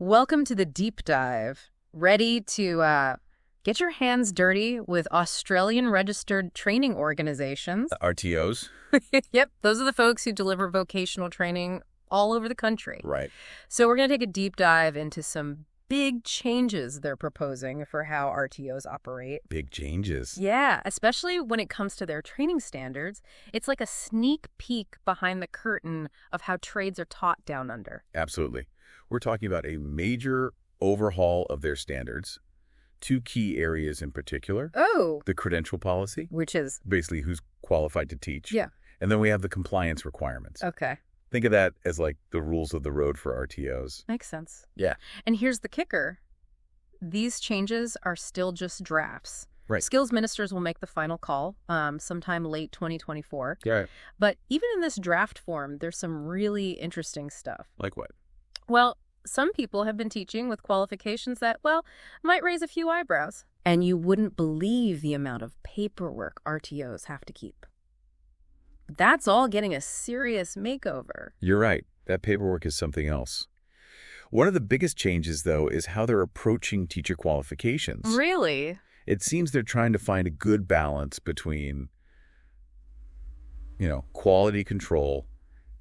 Welcome to the deep dive. Ready to get your hands dirty with Australian registered training organizations? RTOs? Yep, those are the folks who deliver vocational training all over the country. Right. So we're going to take a deep dive into some big changes they're proposing for how RTOs operate. Big changes. Yeah, especially when it comes to their training standards. It's like a sneak peek behind the curtain of how trades are taught down under. Absolutely. We're talking about a major overhaul of their standards. Two key areas in particular. Oh. The credential policy. Which is? Basically who's qualified to teach. Yeah. And then we have the compliance requirements. Okay. Think of that as like the rules of the road for RTOs. Makes sense. Yeah. And here's the kicker. These changes are still just drafts. Right. Skills ministers will make the final call sometime late 2024. Yeah. But even in this draft form, there's some really interesting stuff. Like what? Well, some people have been teaching with qualifications that, well, might raise a few eyebrows. And you wouldn't believe the amount of paperwork RTOs have to keep. That's all getting a serious makeover. You're right. That paperwork is something else. One of the biggest changes, though, is how they're approaching teacher qualifications. Really? It seems they're trying to find a good balance between, quality control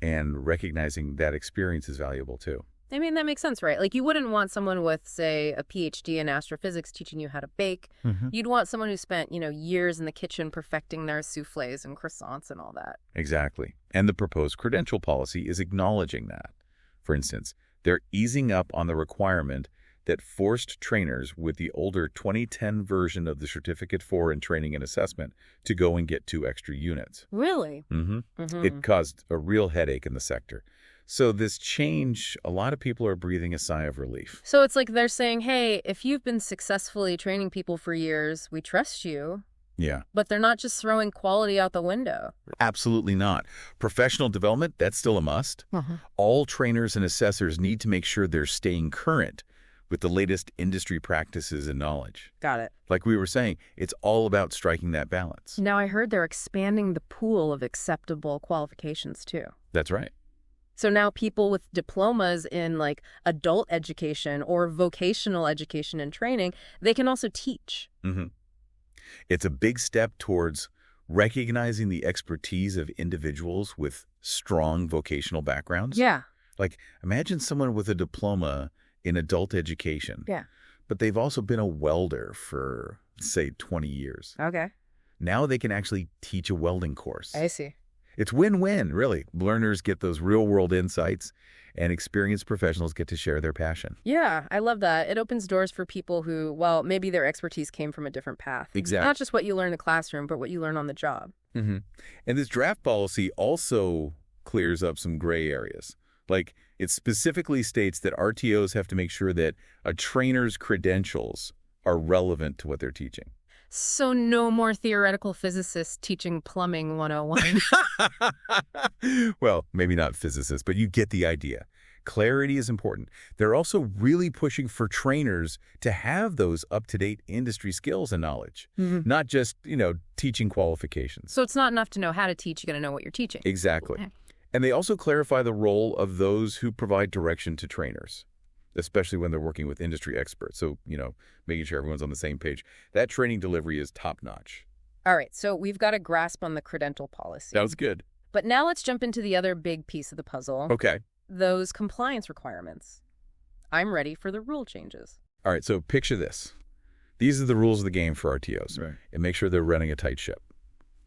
and recognizing that experience is valuable, too. I mean, that makes sense, right? Like, you wouldn't want someone with, say, a PhD in astrophysics teaching you how to bake. Mm-hmm. You'd want someone who spent, years in the kitchen perfecting their souffles and croissants and all that. Exactly. And the proposed credential policy is acknowledging that. For instance, they're easing up on the requirement that forced trainers with the older 2010 version of the Certificate for in Training and Assessment to go and get 2 extra units. Really? Mm-hmm. Mm-hmm. It caused a real headache in the sector. So this change, a lot of people are breathing a sigh of relief. So it's like they're saying, hey, if you've been successfully training people for years, we trust you. Yeah. But they're not just throwing quality out the window. Absolutely not. Professional development, that's still a must. Uh-huh. All trainers and assessors need to make sure they're staying current with the latest industry practices and knowledge. Got it. Like we were saying, it's all about striking that balance. Now, I heard they're expanding the pool of acceptable qualifications, too. That's right. So now people with diplomas in like adult education or vocational education and training, they can also teach. Mm-hmm. It's a big step towards recognizing the expertise of individuals with strong vocational backgrounds. Yeah. Like, imagine someone with a diploma in adult education. Yeah. But they've also been a welder for, say, 20 years. Okay. Now they can actually teach a welding course. I see. It's win-win, really. Learners get those real-world insights, and experienced professionals get to share their passion. Yeah, I love that. It opens doors for people who, well, maybe their expertise came from a different path. Exactly. Not just what you learn in the classroom, but what you learn on the job. Mm-hmm. And this draft policy also clears up some gray areas. Like, it specifically states that RTOs have to make sure that a trainer's credentials are relevant to what they're teaching. So no more theoretical physicists teaching plumbing 101. Well, maybe not physicists, but you get the idea. Clarity is important. They're also really pushing for trainers to have those up-to-date industry skills and knowledge, not just, teaching qualifications. So it's not enough to know how to teach. You got to know what you're teaching. Exactly. Okay. And they also clarify the role of those who provide direction to trainers, especially when they're working with industry experts. So, making sure everyone's on the same page. That training delivery is top-notch. All right, so we've got a grasp on the credential policy. That was good. But now let's jump into the other big piece of the puzzle. Okay. Those compliance requirements. I'm ready for the rule changes. All right, so picture this. These are the rules of the game for RTOs. Right. And make sure they're running a tight ship,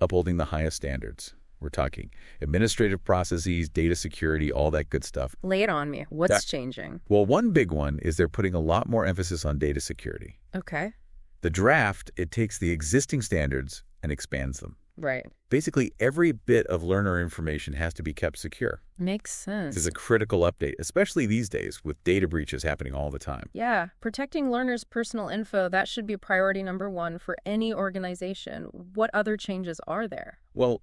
upholding the highest standards. We're talking administrative processes, data security, all that good stuff. Lay it on me. What's changing? Well, one big one is they're putting a lot more emphasis on data security. Okay. The draft, it takes the existing standards and expands them. Right. Basically, every bit of learner information has to be kept secure. Makes sense. This is a critical update, especially these days with data breaches happening all the time. Yeah, protecting learners' personal info, that should be priority number one for any organization. What other changes are there? Well,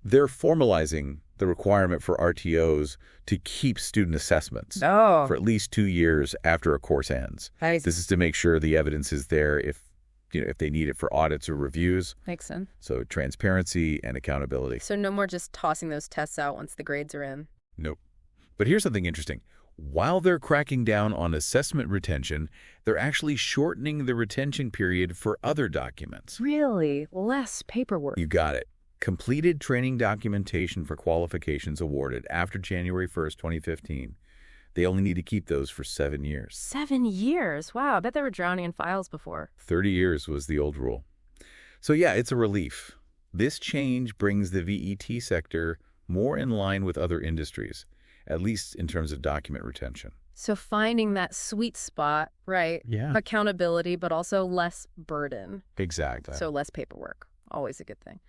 they're formalizing the requirement for RTOs to keep student assessments for at least 2 years after a course ends. This is to make sure the evidence is there if they need it for audits or reviews. Makes sense. So transparency and accountability. So no more just tossing those tests out once the grades are in. Nope. But here's something interesting. While they're cracking down on assessment retention, they're actually shortening the retention period for other documents. Really? Less paperwork. You got it. Completed training documentation for qualifications awarded after January 1st, 2015. They only need to keep those for 7 years. 7 years? Wow, I bet they were drowning in files before. 30 years was the old rule. So yeah, it's a relief. This change brings the VET sector more in line with other industries, at least in terms of document retention. So finding that sweet spot, right? Yeah. Accountability, but also less burden. Exactly. So less paperwork. Always a good thing.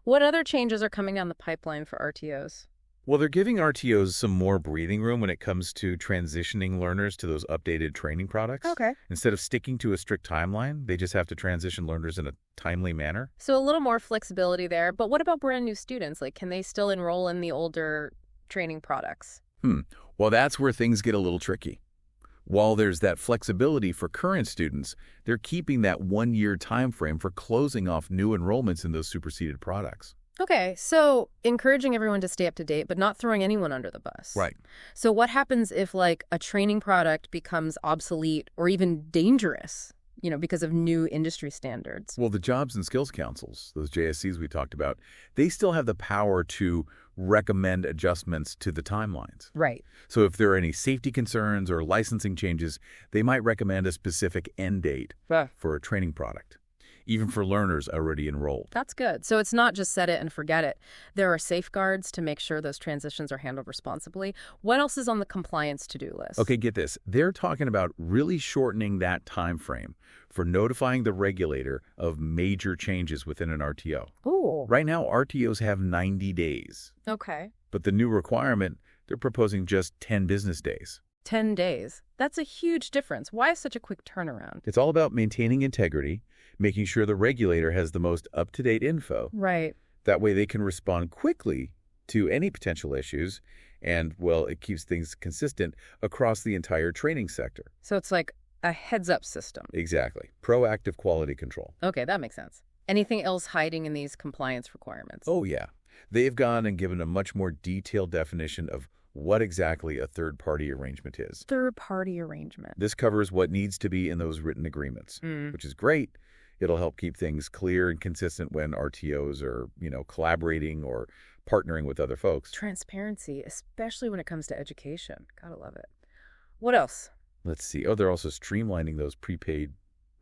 What other changes are coming down the pipeline for RTOs? Well, they're giving RTOs some more breathing room when it comes to transitioning learners to those updated training products. Okay. Instead of sticking to a strict timeline, they just have to transition learners in a timely manner. So a little more flexibility there. But what about brand new students? Like, can they still enroll in the older training products? Well, that's where things get a little tricky. While there's that flexibility for current students, they're keeping that 1-year time frame for closing off new enrollments in those superseded products. Okay, so encouraging everyone to stay up to date, but not throwing anyone under the bus. Right. So what happens if, like, a training product becomes obsolete or even dangerous, because of new industry standards? Well, the Jobs and Skills Councils, those JSCs we talked about, they still have the power to recommend adjustments to the timelines. Right. So if there are any safety concerns or licensing changes, they might recommend a specific end date for a training product, even for learners already enrolled. That's good. So it's not just set it and forget it. There are safeguards to make sure those transitions are handled responsibly. What else is on the compliance to-do list? Okay, get this. They're talking about really shortening that time frame for notifying the regulator of major changes within an RTO. Ooh. Right now, RTOs have 90 days. Okay. But the new requirement, they're proposing just 10 business days. 10 days. That's a huge difference. Why such a quick turnaround? It's all about maintaining integrity, making sure the regulator has the most up-to-date info. Right. That way they can respond quickly to any potential issues, and, well, it keeps things consistent across the entire training sector. So it's like a heads-up system. Exactly. Proactive quality control. Okay, that makes sense. Anything else hiding in these compliance requirements? Oh, yeah. They've gone and given a much more detailed definition of what exactly a third-party arrangement is. Third-party arrangement. This covers what needs to be in those written agreements, which is great. It'll help keep things clear and consistent when RTOs are, collaborating or partnering with other folks. Transparency, especially when it comes to education. Gotta love it. What else? Let's see. Oh, they're also streamlining those prepaid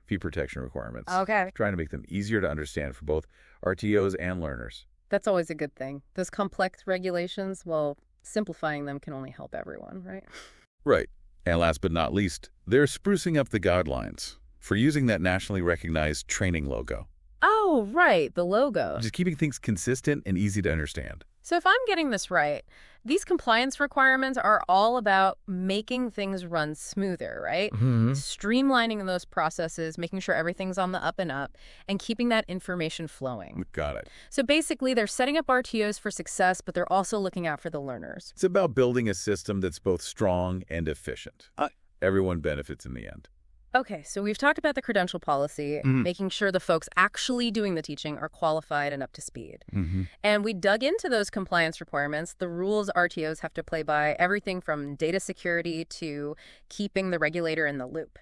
fee protection requirements. Okay. Trying to make them easier to understand for both RTOs and learners. That's always a good thing. Those complex regulations, well, simplifying them can only help everyone, right? Right. And last but not least, they're sprucing up the guidelines for using that nationally recognized training logo. Oh, right, the logo. Just keeping things consistent and easy to understand. So if I'm getting this right, these compliance requirements are all about making things run smoother, right? Streamlining those processes, making sure everything's on the up and up, and keeping that information flowing. Got it. So basically, they're setting up RTOs for success, but they're also looking out for the learners. It's about building a system that's both strong and efficient. Everyone benefits in the end. Okay, so we've talked about the credential policy, making sure the folks actually doing the teaching are qualified and up to speed. And we dug into those compliance requirements, the rules RTOs have to play by, everything from data security to keeping the regulator in the loop.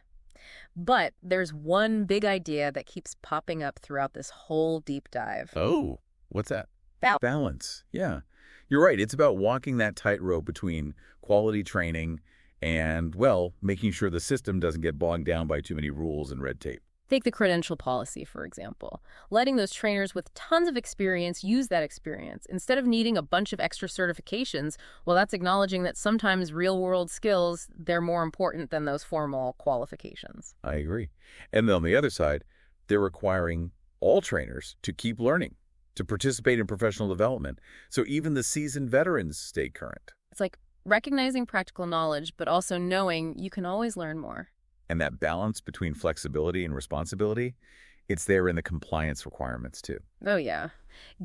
But there's one big idea that keeps popping up throughout this whole deep dive. Oh, what's that? Balance. Yeah. You're right. It's about walking that tightrope between quality training and, well, making sure the system doesn't get bogged down by too many rules and red tape. Take the credential policy, for example. Letting those trainers with tons of experience use that experience. Instead of needing a bunch of extra certifications, well, that's acknowledging that sometimes real-world skills, they're more important than those formal qualifications. I agree. And then on the other side, they're requiring all trainers to keep learning, to participate in professional development, so even the seasoned veterans stay current. It's like recognizing practical knowledge, but also knowing you can always learn more. And that balance between flexibility and responsibility, it's there in the compliance requirements too. Oh, yeah.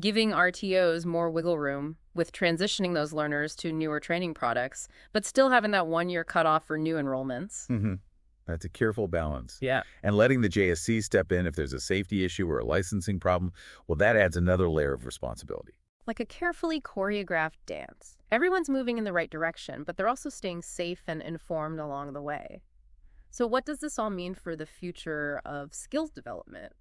Giving RTOs more wiggle room with transitioning those learners to newer training products, but still having that 1-year cutoff for new enrollments. That's a careful balance. Yeah. And letting the JSC step in if there's a safety issue or a licensing problem, well, that adds another layer of responsibility. Like a carefully choreographed dance. Everyone's moving in the right direction, but they're also staying safe and informed along the way. So what does this all mean for the future of skills development,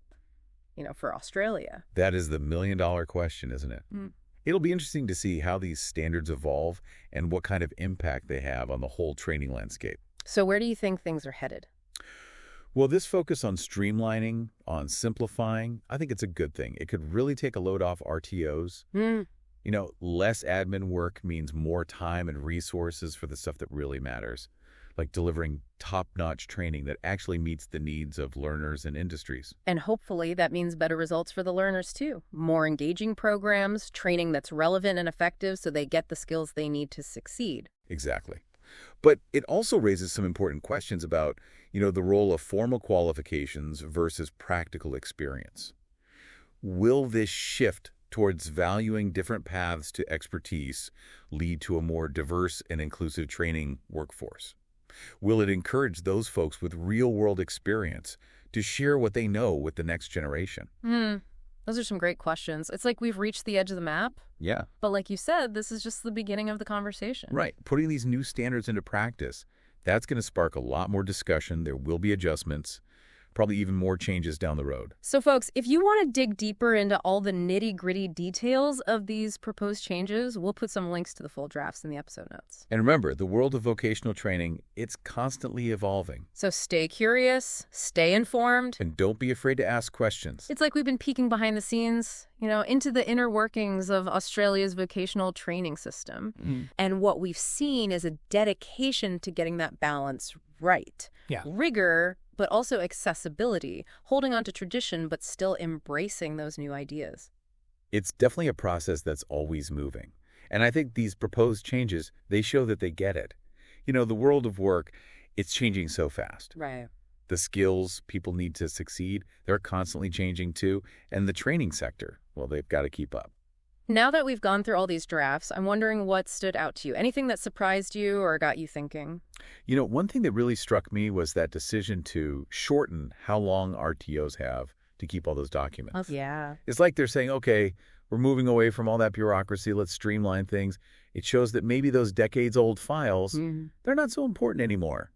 for Australia? That is the million-dollar question, isn't it? Mm. It'll be interesting to see how these standards evolve and what kind of impact they have on the whole training landscape. So where do you think things are headed? Well, this focus on streamlining, on simplifying, I think it's a good thing. It could really take a load off RTOs. Mm. Less admin work means more time and resources for the stuff that really matters, like delivering top-notch training that actually meets the needs of learners and industries. And hopefully that means better results for the learners too. More engaging programs, training that's relevant and effective so they get the skills they need to succeed. Exactly. But it also raises some important questions about, the role of formal qualifications versus practical experience. Will this shift towards valuing different paths to expertise lead to a more diverse and inclusive training workforce? Will it encourage those folks with real-world experience to share what they know with the next generation? Those are some great questions. It's like we've reached the edge of the map. Yeah. But like you said, this is just the beginning of the conversation. Right. Putting these new standards into practice, that's going to spark a lot more discussion. There will be adjustments, probably even more changes down the road. So folks, if you want to dig deeper into all the nitty-gritty details of these proposed changes, we'll put some links to the full drafts in the episode notes. And remember, the world of vocational training, it's constantly evolving. So stay curious, stay informed. And don't be afraid to ask questions. It's like we've been peeking behind the scenes, into the inner workings of Australia's vocational training system. And what we've seen is a dedication to getting that balance right. Yeah. Rigor, but also accessibility, holding on to tradition, but still embracing those new ideas. It's definitely a process that's always moving. And I think these proposed changes, they show that they get it. The world of work, it's changing so fast. Right. The skills people need to succeed, they're constantly changing too. And the training sector, well, they've got to keep up. Now that we've gone through all these drafts, I'm wondering what stood out to you. Anything that surprised you or got you thinking? One thing that really struck me was that decision to shorten how long RTOs have to keep all those documents. Oh, yeah. It's like they're saying, okay, we're moving away from all that bureaucracy. Let's streamline things. It shows that maybe those decades-old files, they're not so important anymore.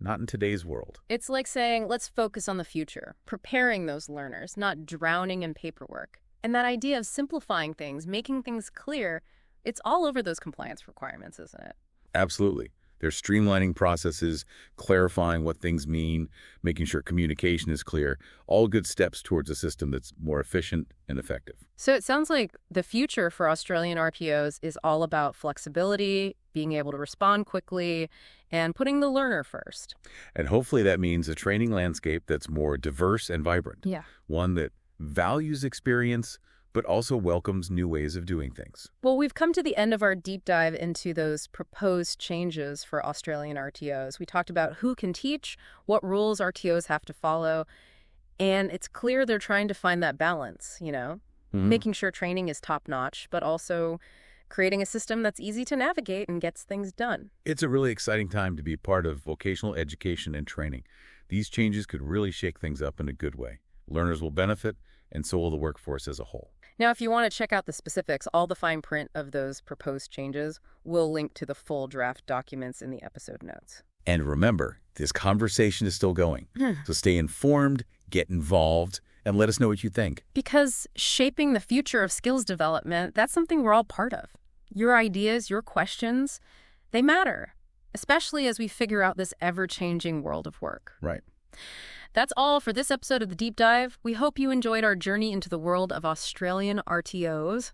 Not in today's world. It's like saying, let's focus on the future, preparing those learners, not drowning in paperwork. And that idea of simplifying things, making things clear, it's all over those compliance requirements, isn't it? Absolutely. They're streamlining processes, clarifying what things mean, making sure communication is clear, all good steps towards a system that's more efficient and effective. So it sounds like the future for Australian RTOs is all about flexibility, being able to respond quickly, and putting the learner first. And hopefully that means a training landscape that's more diverse and vibrant. Yeah. One that values experience, but also welcomes new ways of doing things. Well, we've come to the end of our deep dive into those proposed changes for Australian RTOs. We talked about who can teach, what rules RTOs have to follow, and it's clear they're trying to find that balance, making sure training is top-notch, but also creating a system that's easy to navigate and gets things done. It's a really exciting time to be part of vocational education and training. These changes could really shake things up in a good way. Learners will benefit, and so will the workforce as a whole. Now, if you want to check out the specifics, all the fine print of those proposed changes, we'll link to the full draft documents in the episode notes. And remember, this conversation is still going. So stay informed, get involved, and let us know what you think. Because shaping the future of skills development, that's something we're all part of. Your ideas, your questions, they matter, especially as we figure out this ever-changing world of work. Right. That's all for this episode of The Deep Dive. We hope you enjoyed our journey into the world of Australian RTOs.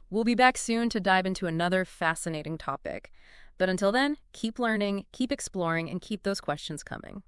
We'll be back soon to dive into another fascinating topic. But until then, keep learning, keep exploring, and keep those questions coming.